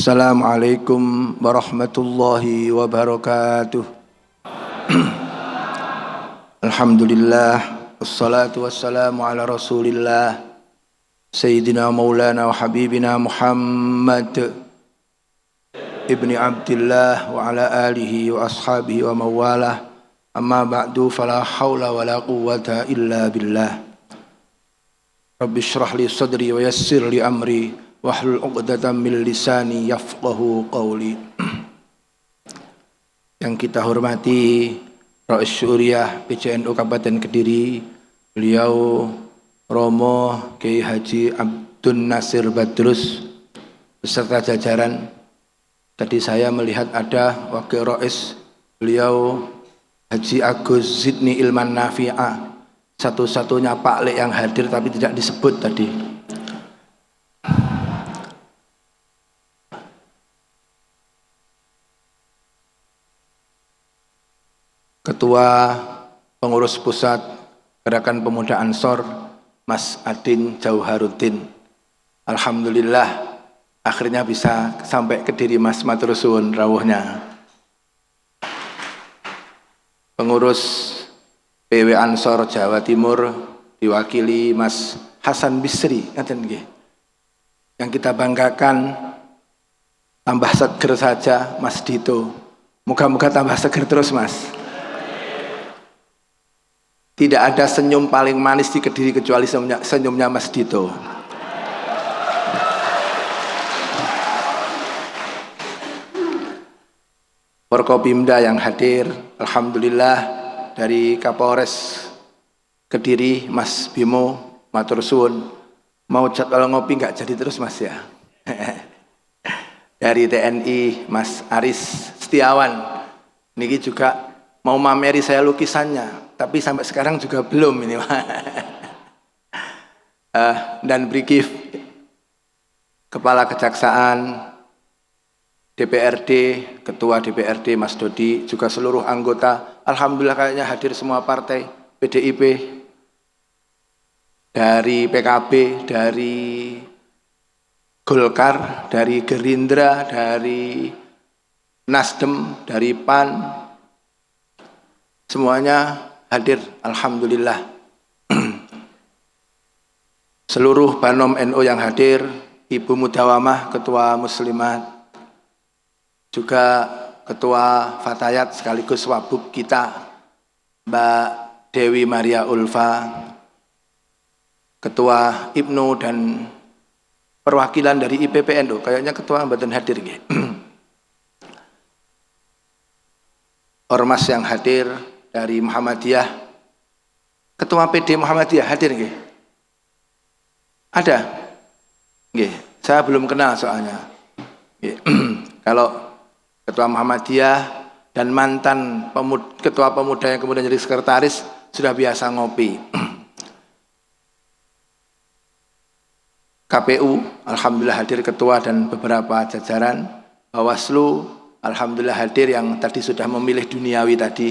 Assalamualaikum warahmatullahi wabarakatuh. Alhamdulillah, wassalatu wassalamu ala rasulillah Sayyidina maulana wa habibina Muhammad ibni Abdillah wa ala alihi wa ashabihi wa mawalah. Amma ba'du, fala hawla wa la quwwata illa billah. Rabbi shrah li sadri wa yassir li amri wahlul 'uqdatam min lisani yafqahu qawli. Yang kita hormati Rais Syuriah PCNU Kabupaten Kediri, beliau Romo Kiai Haji Abdun Nasir Badrus beserta jajaran. Tadi saya melihat ada Wakil Rais beliau Haji Agus Zidni Ilman Nafi'ah, satu-satunya Pak Lek yang hadir tapi tidak disebut tadi. Ketua Pengurus Pusat Gerakan Pemuda Ansor Mas Adin Jauharuddin. Alhamdulillah akhirnya bisa sampai ke Kediri Mas, matur suwun rawuhnya. Pengurus PW Ansor Jawa Timur diwakili Mas Hasan Bisri, ngaten nggih. Yang kita banggakan tambah seger saja Mas Dito. Moga-moga tambah seger terus Mas. Tidak ada senyum paling manis di Kediri kecuali senyumnya Mas Dito. Forkopimda yang hadir, alhamdulillah, dari Kapolres Kediri Mas Bimo, matur suwun. Mau jadwal ngopi nggak jadi terus Mas ya. Dari TNI Mas Aris Setiawan, niki juga mau mameri saya lukisannya, tapi sampai sekarang juga belum ini. Dan Brigif Kepala Kejaksaan DPRD, Ketua DPRD Mas Dodi, juga seluruh anggota, alhamdulillah kayaknya hadir semua partai, PDIP, dari PKB, dari Golkar, dari Gerindra, dari Nasdem, dari PAN, semuanya hadir, alhamdulillah. Seluruh Banom NU yang hadir, Ibu Mudawamah, Ketua Muslimat, juga Ketua Fatayat sekaligus Wabub kita, Mbak Dewi Maria Ulfa, Ketua IPNU dan perwakilan dari IPPNU, kayaknya Ketua mboten hadir nggih. Ormas yang hadir dari Muhammadiyah, Ketua PD Muhammadiyah hadir nggih? Ada? Nggih, saya belum kenal soalnya. Nggih. Kalau Ketua Muhammadiyah dan mantan Ketua Pemuda yang kemudian jadi sekretaris sudah biasa ngopi. KPU, alhamdulillah hadir ketua dan beberapa jajaran. Bawaslu, alhamdulillah hadir yang tadi sudah memilih duniawi tadi.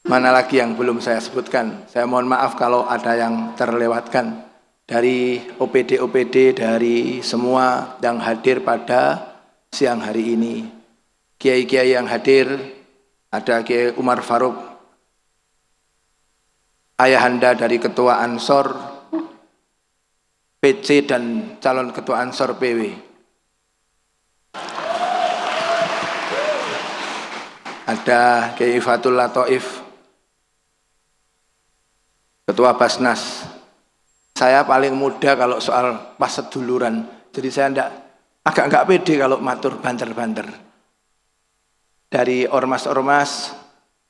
Mana lagi yang belum saya sebutkan? Saya mohon maaf kalau ada yang terlewatkan. Dari OPD-OPD, dari semua yang hadir pada siang hari ini. Kiai-kiai yang hadir, ada Kiai Umar Faruk, ayahanda dari Ketua Ansor PC dan calon Ketua Ansor PW. Ada Kiai Fatul Latoif, Ketua Basnas. Saya paling muda kalau soal pas seduluran, jadi saya agak enggak pede kalau matur banter-banter. Dari ormas-ormas,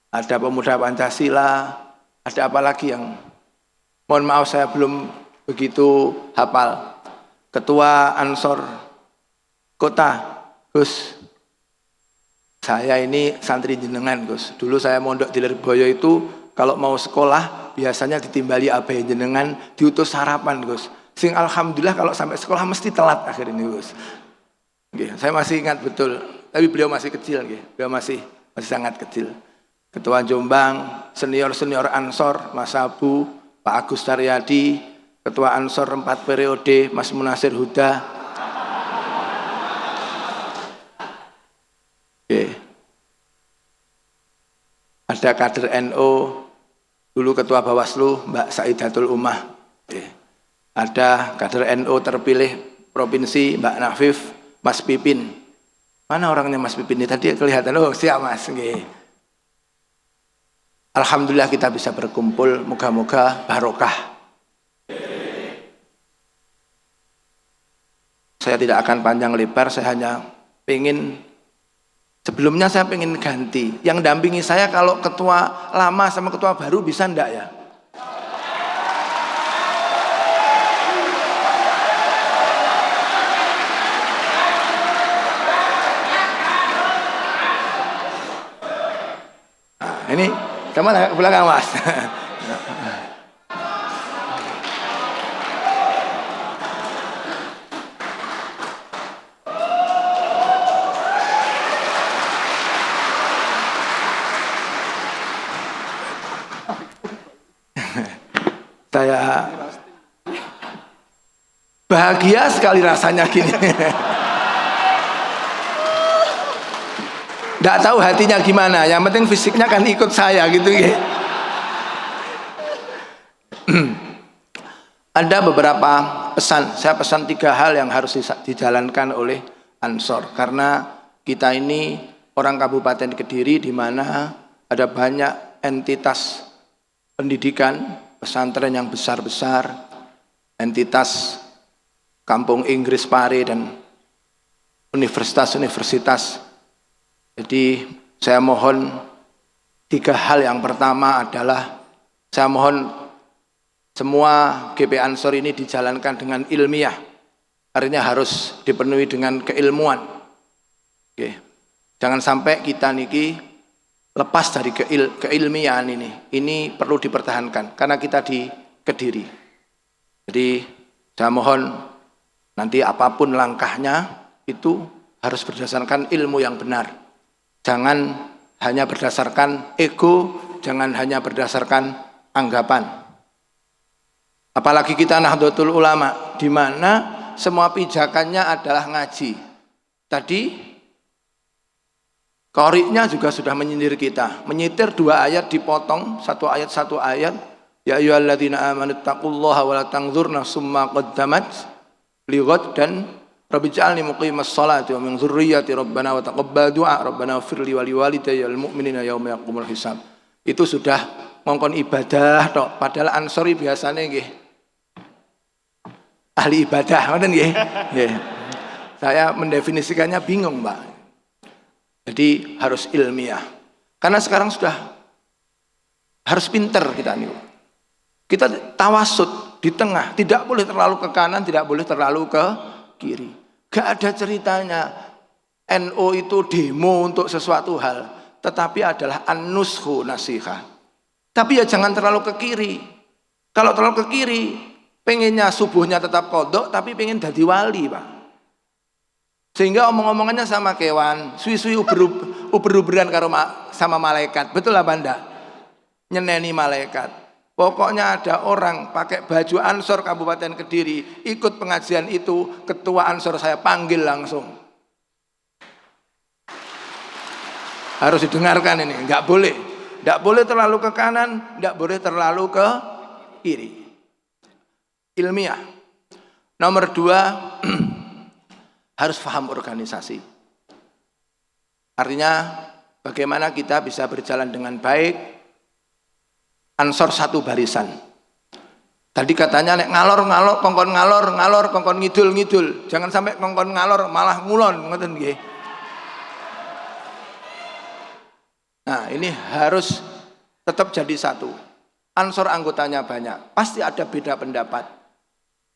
ada Pemuda Pancasila, ada apa lagi yang, mohon maaf saya belum begitu hafal. Ketua Ansor Kota, Gus. Saya ini santri jenengan Gus. Dulu saya mondok di Lirboyo itu, kalau mau sekolah biasanya ditimbali abai jenengan, diutus sarapan Gus. Sing alhamdulillah kalau sampai sekolah mesti telat akhir ini Gus. Oke, saya masih ingat betul. Tapi beliau masih kecil, beliau masih sangat kecil. Ketua Jombang, senior Ansor, Mas Abu, Pak Agus Taryadi, Ketua Ansor 4 periode Mas Munasir Huda. Oke. Ada kader NU, dulu Ketua Bawaslu Mbak Saidatul Ummah. Oke. Ada kader NU terpilih provinsi Mbak Nafif, Mas Pipin. Mana orangnya Mas Pipin ini? Tadi kelihatan, oh siap Mas. Oke. Alhamdulillah kita bisa berkumpul, moga-moga barokah. Saya tidak akan panjang lebar, saya hanya pengen, sebelumnya saya pengen ganti. Yang dampingi saya kalau ketua lama sama ketua baru bisa enggak ya? Nah, ini kemana ke belakang Mas? Saya bahagia sekali rasanya gini. Nggak tahu hatinya gimana, yang penting fisiknya kan ikut saya gitu ya. Ada beberapa pesan, saya pesan 3 hal yang harus dijalankan oleh Ansor, karena kita ini orang Kabupaten Kediri di mana ada banyak entitas pendidikan, pesantren yang besar-besar, entitas Kampung Inggris Pare dan universitas-universitas. Jadi saya mohon 3 hal. Yang pertama adalah saya mohon semua GP Ansor ini dijalankan dengan ilmiah, artinya harus dipenuhi dengan keilmuan. Oke. Jangan sampai kita niki lepas dari keilmiahan ini. Ini perlu dipertahankan karena kita di Kediri. Jadi saya mohon nanti apapun langkahnya itu harus berdasarkan ilmu yang benar. Jangan hanya berdasarkan ego, jangan hanya berdasarkan anggapan. Apalagi kita Nahdlatul Ulama, di mana semua pijakannya adalah ngaji. Tadi Qoriknya juga sudah menyindir kita, menyitir 2 ayat dipotong, 1 ayat 1 ayat. Ya ayyuhalladzina amanu taqullaha wa la tanzur nafsum ma qaddamat lighad, dan Rabbi ja'alni muqimas sholati wa min dzurriyyati rabbana wa taqabbal du'a rabbana ighfirli wa liwalidayya wal mu'minina yauma yaqumul hisab. Itu sudah ngongkon ibadah tok, padahal Ansori biasanya nggih ahli ibadah, ngoten nggih. Nggih. Saya mendefinisikannya bingung, Mbak. Jadi harus ilmiah. Karena sekarang sudah harus pinter kita nih. Kita tawasud di tengah, tidak boleh terlalu ke kanan, tidak boleh terlalu ke kiri. Gak ada ceritanya NU itu demo untuk sesuatu hal, tetapi adalah an-nushu nasihah. Tapi ya jangan terlalu ke kiri. Kalau terlalu ke kiri, pengennya subuhnya tetap kodok, tapi pengen jadi wali, Pak. Sehingga omong-omongannya sama kewan, suwi-suwi uber-uberan karo sama malaikat. Betul apa enggak? Nyeneni malaikat. Pokoknya ada orang pakai baju Ansor Kabupaten Kediri, ikut pengajian itu, ketua Ansor saya panggil langsung. Harus didengarkan ini, enggak boleh. Enggak boleh terlalu ke kanan, enggak boleh terlalu ke kiri. Ilmiah. Nomor 2, harus paham organisasi. Artinya bagaimana kita bisa berjalan dengan baik. Ansor satu barisan. Tadi katanya nek ngalor kongkon ngidul. Jangan sampai kongkon ngalor malah ngulon, ngoten nggih. Nah, ini harus tetap jadi satu. Ansor anggotanya banyak, pasti ada beda pendapat.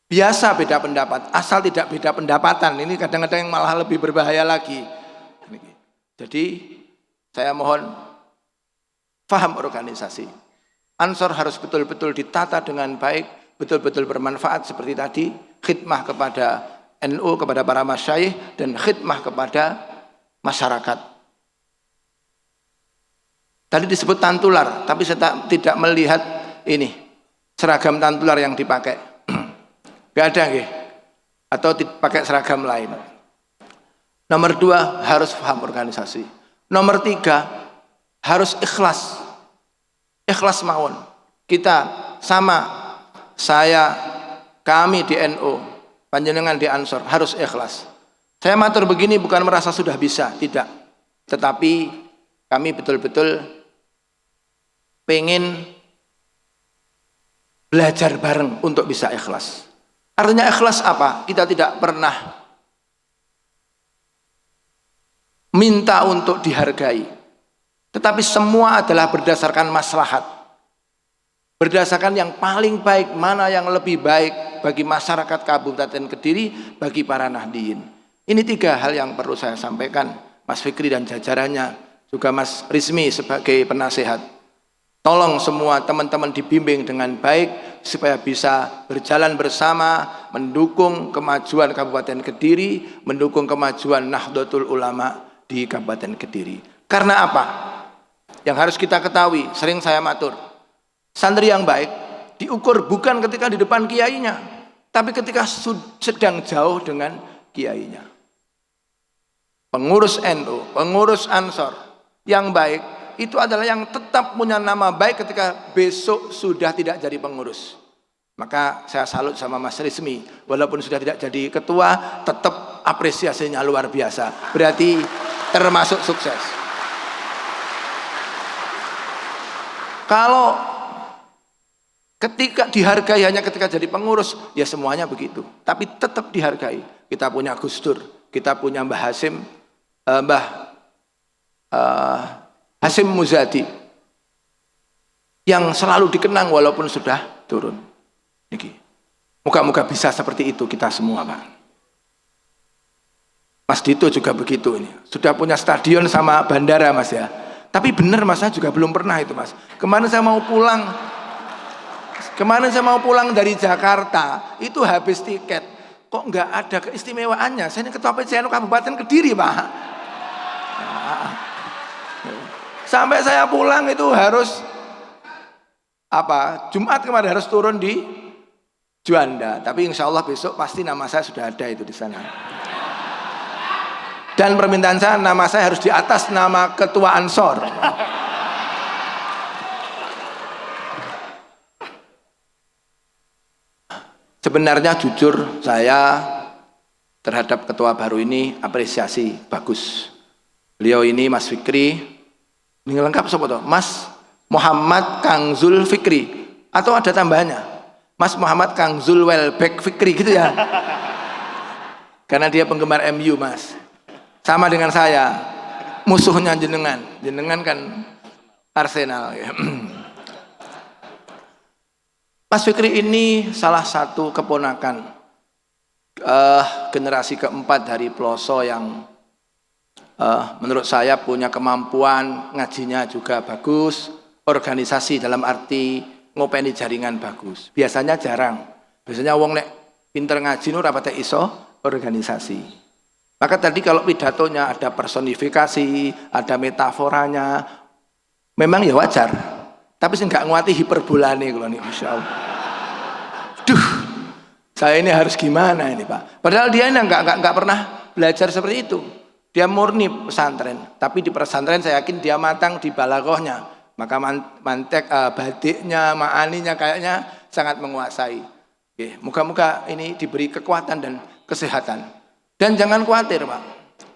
Biasa beda pendapat, asal tidak beda pendapatan. Ini kadang-kadang yang malah lebih berbahaya lagi. Jadi saya mohon paham organisasi. Ansor harus betul-betul ditata dengan baik, betul-betul bermanfaat seperti tadi, khidmah kepada NU, kepada para masyayikh, dan khidmah kepada masyarakat. Tadi disebut tantular, tapi saya tidak melihat ini seragam tantular yang dipakai. Nggak ada nggih? Atau pakai seragam lain. Nomor 2, harus paham organisasi. Nomor 3, harus ikhlas. Ikhlas mawon. Kita sama, saya, kami di NU, panjenengan di Ansor, harus ikhlas. Saya matur begini bukan merasa sudah bisa, tidak. Tetapi kami betul-betul pengen belajar bareng untuk bisa ikhlas. Artinya ikhlas apa? Kita tidak pernah minta untuk dihargai, tetapi semua adalah berdasarkan maslahat, berdasarkan yang paling baik, mana yang lebih baik bagi masyarakat Kabupaten Kediri, bagi para Nahdliyin. Ini 3 hal yang perlu saya sampaikan, Mas Fikri dan jajarannya, juga Mas Rizmi sebagai penasehat. Tolong semua teman-teman dibimbing dengan baik supaya bisa berjalan bersama, mendukung kemajuan Kabupaten Kediri, mendukung kemajuan Nahdlatul Ulama di Kabupaten Kediri. Karena apa? Yang harus kita ketahui, sering saya matur, santri yang baik diukur bukan ketika di depan kiainya, tapi ketika sedang jauh dengan kiainya. Pengurus NU, pengurus Ansor yang baik itu adalah yang tetap punya nama baik ketika besok sudah tidak jadi pengurus. Maka saya salut sama Mas Rizmi, walaupun sudah tidak jadi ketua, tetap apresiasinya luar biasa. Berarti termasuk sukses. Kalau ketika dihargai hanya ketika jadi pengurus, ya semuanya begitu. Tapi tetap dihargai. Kita punya Gus Dur, kita punya Mbah Hasim, Hasim Muzadi, yang selalu dikenang walaupun sudah turun. Moga-moga bisa seperti itu kita semua, Pak. Mas Dito juga begitu ini. Sudah punya stadion sama bandara, Mas ya. Tapi benar Mas, saya juga belum pernah itu, Mas. Kemarin saya mau pulang dari Jakarta, itu habis tiket. Kok nggak ada keistimewaannya? Saya ini ketua PCNU Kabupaten Kediri, Pak. Sampai saya pulang itu harus Jumat kemarin harus turun di Juanda. Tapi insya Allah besok pasti nama saya sudah ada itu di sana. Dan permintaan saya, nama saya harus di atas nama ketua Ansor. Sebenarnya jujur saya terhadap ketua baru ini apresiasi bagus. Beliau ini Mas Fikri. Ini lengkap sopo toh? Mas Muhammad Kang Zul Fikri, atau ada tambahannya? Mas Muhammad Kang Zul Welbeck Fikri gitu ya. Karena dia penggemar MU, Mas. Sama dengan saya, musuhnya jenengan. Jenengan kan Arsenal ya. Mas Fikri ini salah satu keponakan generasi keempat dari Ploso yang menurut saya punya kemampuan, ngajinya juga bagus, organisasi dalam arti ngopeni jaringan bagus. Biasanya jarang. Biasanya wong nek pinter ngaji nu rapate iso organisasi. Maka tadi kalau pidatonya ada personifikasi, ada metaforanya, memang ya wajar. Tapi sih nggak nguati hiperbolane kalau nih, Masya Allah. Duh, saya ini harus gimana ini Pak? Padahal dia ini nggak pernah belajar seperti itu. Dia murni pesantren, tapi di pesantren saya yakin dia matang di balaghahnya. Maka mantek badiknya, ma'aninya kayaknya sangat menguasai. Oke, moga-moga ini diberi kekuatan dan kesehatan. Dan jangan khawatir Pak,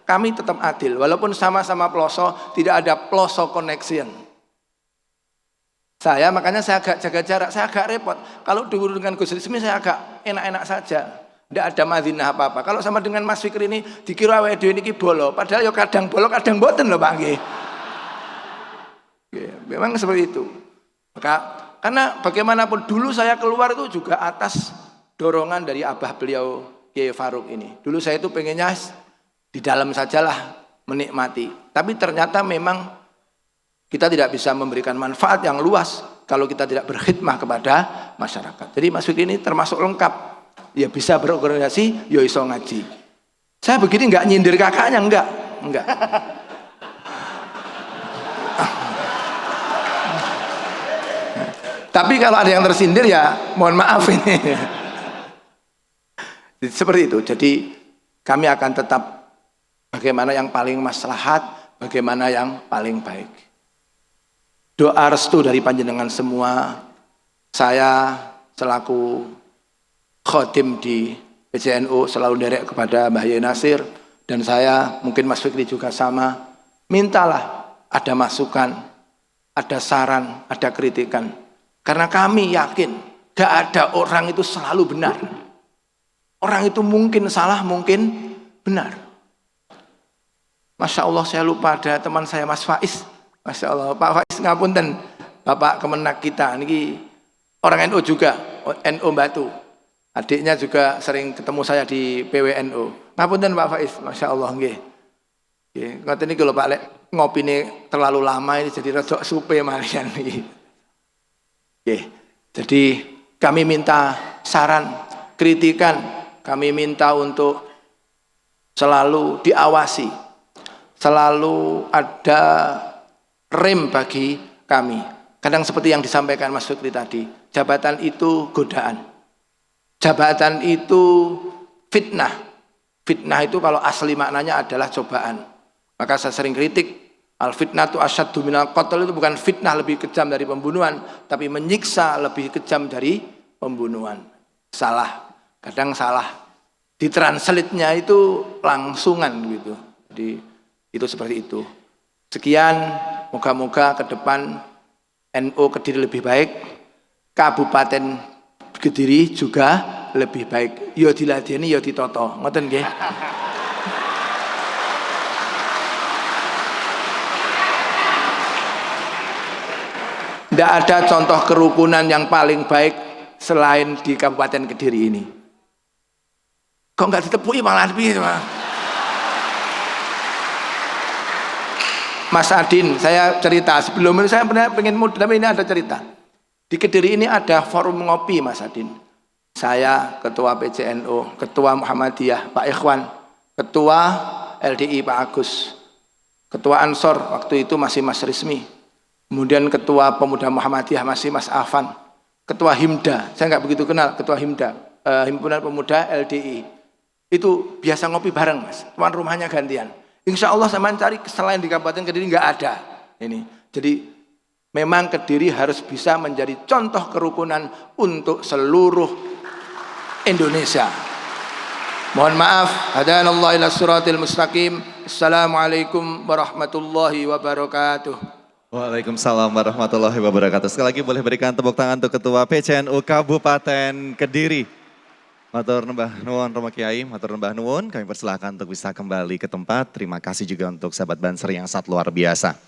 kami tetap adil. Walaupun sama-sama Ploso, tidak ada Ploso connection. Makanya saya agak jaga jarak, saya agak repot. Kalau dulu dengan Gus Rizmi saya agak enak-enak saja. Tidak ada madinah apa-apa. Kalau sama dengan Mas Fikri ini dikira wedo ini bolo, padahal ya kadang bolo kadang boten loh Pak nggih. Memang seperti itu. Maka karena bagaimanapun dulu saya keluar itu juga atas dorongan dari abah beliau Kiai Faruk ini. Dulu saya itu pengennya di dalam sajalah menikmati. Tapi ternyata memang kita tidak bisa memberikan manfaat yang luas kalau kita tidak berkhidmah kepada masyarakat. Jadi Mas Fikri ini termasuk lengkap. Ya bisa berorganisasi, ya iso ngaji. Saya begini nggak nyindir kakaknya, enggak. Tapi kalau ada yang tersindir ya mohon maaf ini. Seperti itu. Jadi kami akan tetap bagaimana yang paling maslahat, bagaimana yang paling baik. Doa restu dari panjenengan semua. Saya selaku khotim di PCNU selalu derek kepada Mbah Yai Nasir, dan saya mungkin Mas Fikri juga sama. Mintalah ada masukan, ada saran, ada kritikan. Karena kami yakin gak ada orang itu selalu benar. Orang itu mungkin salah, mungkin benar. Masya Allah, saya lupa ada teman saya Mas Faiz. Masya Allah, Pak Faiz ngapunten, Bapak Kemenak kita, ini orang NU juga, NU Batu. Adiknya juga sering ketemu saya di PWNU. Ngapunten Pak Faiz, Masya Allah. Ngoten ini kalau Pak Lek ngopi ini terlalu lama ini jadi rodok supe malian. Jadi kami minta saran, kritikan. Kami minta untuk selalu diawasi, selalu ada rem bagi kami. Kadang seperti yang disampaikan Mas Fikri tadi, jabatan itu godaan. Jabatan itu fitnah. Fitnah itu kalau asli maknanya adalah cobaan. Maka saya sering kritik, al-fitnatu asyaddu minal qatl, itu bukan fitnah lebih kejam dari pembunuhan, tapi menyiksa lebih kejam dari pembunuhan. Salah. Kadang salah, ditranslate-nya itu langsungan gitu. Jadi itu seperti itu. Sekian, moga-moga ke depan NU Kediri lebih baik, Kabupaten Kediri juga lebih baik. Yo diladeni, yo ditoto. Ngoten nggih. Tidak ada contoh kerukunan yang paling baik selain di Kabupaten Kediri ini. Kok nggak ditepui malah piye, Mas Adin, saya cerita sebelum ini saya pernah pengen muda, tapi ini ada cerita. Di Kediri ini ada forum ngopi, Mas Adin. Saya ketua PCNU, ketua Muhammadiyah Pak Ikhwan, ketua LDI Pak Agus, ketua Ansor waktu itu masih Mas Rismi, kemudian ketua Pemuda Muhammadiyah masih Mas Afan, ketua Himda, saya nggak begitu kenal ketua Himda, Himpunan Pemuda LDI. Itu biasa ngopi bareng, Mas. Tuan rumahnya gantian. Insya Allah saya mencari selain di Kabupaten Kediri nggak ada. Ini. Jadi memang Kediri harus bisa menjadi contoh kerukunan untuk seluruh Indonesia. Mohon maaf. Hadanallahu ila siratil mustaqim. Assalamualaikum warahmatullahi wabarakatuh. Waalaikumsalam warahmatullahi wabarakatuh. Sekali lagi boleh berikan tepuk tangan untuk Ketua PCNU Kabupaten Kediri. Matur nembah nuwun Romo Kiai, matur nembah nuwun. Kami persilahkan untuk bisa kembali ke tempat. Terima kasih juga untuk sahabat Banser yang sangat luar biasa.